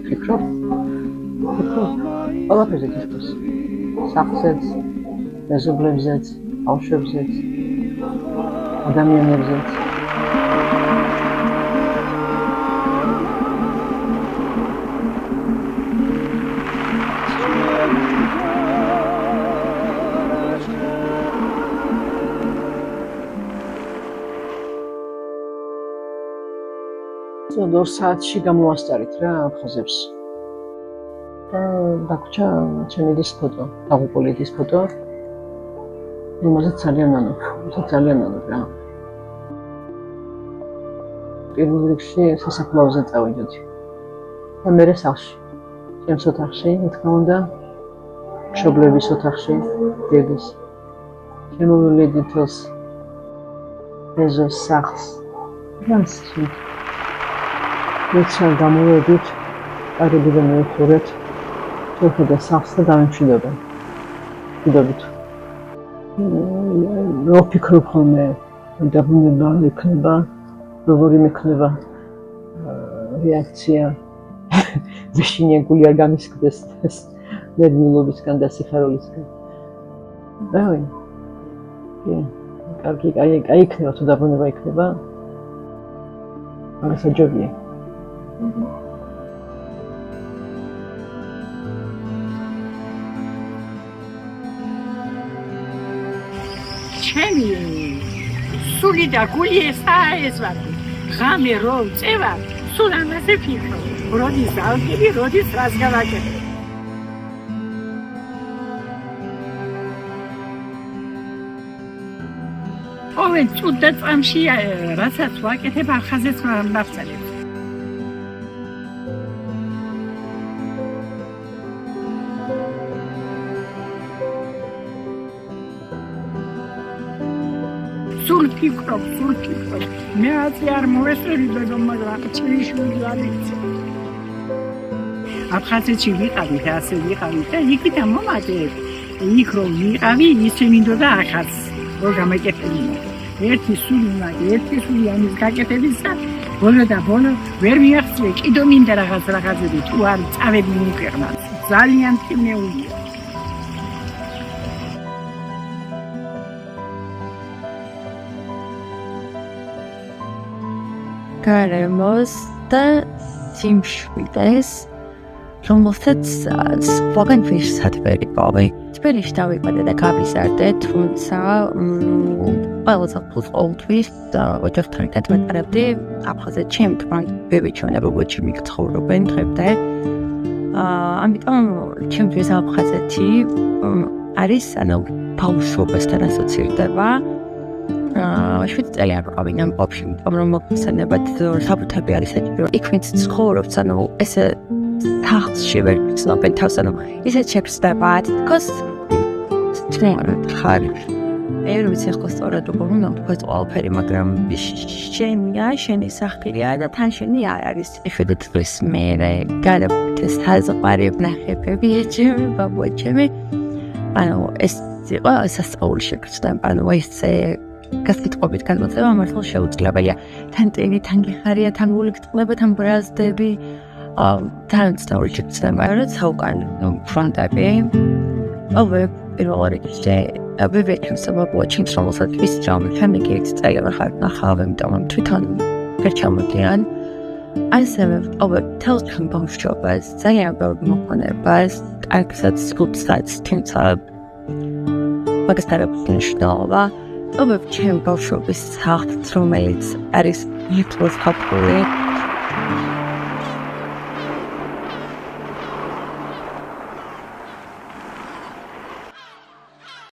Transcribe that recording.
ფიქრობ, ყველაფერზე თითქოს. სახლზეც, მეზობლებზეც, ბავშვებზეც, ადამიანებზეც. Ორ საათში გამოვასწარით რა ხაზებს. და დაგვრჩა ჩემი დის ფოტო, დაღუპული დის ფოტო. იმასაც ძალიან ანობ რა. პირველ რიგში სასაფლაოზე წავიდოდი. და მერე სახლში. ჩემს ოთახში, რა თქმა უნდა, მშობლების ოთახში, დედის. შემოვლილი თითოს ეზოს სახლს. რასში მეცან გამოვედით, კარებიდან მივხურეთ, შევხედა სახლს და დამემშვიდობენ. მშვიდობით. რო ფიქრობ ხოლმე, დაბრუნება იქნება, როგორი მექნება რეაქცია. ვიშინიებული არ გამისკდეს ეს ნერვიულობისგან და სიხარულისგან. რავი. კარგი, კაი იქნება, თუ დაბრუნება იქნება. აღსაჯობია. ჩემი სული და გული ეს ვარ. ღამე რო წევა, სულ ამაზე ფიქრობ. როდის დავკები, როდის რას გავაკეთებ. ყოველ წუთ და წამში რასაც ვაკეთებ, ახაზეც მავწელებ. სულ ფიქრობ. მე აწი არ მოვესწრებიო, მაგრამ ჩემი შვილი არ იცი. აფხაზეთში ვიყავი და ასე ვიყავი და იქით მომადე. იქ რომ ვიყავი, ისე მინდოდა ახაც რო გამეკეთებინა. ერთი სული ამის გაკეთებისა, ბოლო და ბოლო ვერ მიაღწია, კიდო მინდა რაღაცები, თუ არ წავედი მიყერნა. ძალიან თიმეულია. გარემოს და სიმშვიდეს, რომელსაც სხვაგან ვირსად ვერ იპოვე. თბილისში დავიბადე და გავიზარდე, თუმცა ყველა საფულს ყოველთვის ოჯახთან ერთად ვეტარებდი აფხაზეთში, იმიტომ ბევრი ჩვენება ბოჭი მიგცხოვრობენ დღემდე. ამიტომ ჩემთვის აფხაზეთი არის ბავშვობასთან ასოცირდება. 7 წელი არ ვიყავი ნამყოფში, იმიტომ რომ მოხსენებად საბუთები არის საჭირო, რომ იქ ვინც ცხოვრობს, ესე სახლში ვერ გრძნობენ თავს, ისეთ შეგვსდებათ, თქოს თვითონ ხარ. მე რომ ვიცი ხო სწორად უყურე, თქოს ყველაფერი, მაგრამ შენი სახლია და თან შენი არ არის. იხედეთ ეს მე გადავიდე საზღვარი ნახებები, ეჭვი, ბაბუაჩემი. ეს იყო სასწაული შეგვსდება, ესე გასკითხობით განმოცემა მართლა შეუძლებელია. თან ტენი, თან გიხარია, თან გული გწყდება, თან ბრაზდები. თან სწორი შეგვსდება, რაც საუკან ფრონტები. პირველ რიგში ვეჭვს ბაბუაჩემს, რომელსაც ის ჯამი ფემიგით წაიღა ხარ ნახავ, იმიტომ რომ თვითონ გერჩამოდიან. ასევე თელს ჩვენ ბავშვობას, ძალიან ბევრ მოხონებას, კარგსაც, გულსაც, თუმცა მაგას დაბრუნება. ჩემ ბავშვობის სახლს, რომელიც არის მიწოს ხაფური.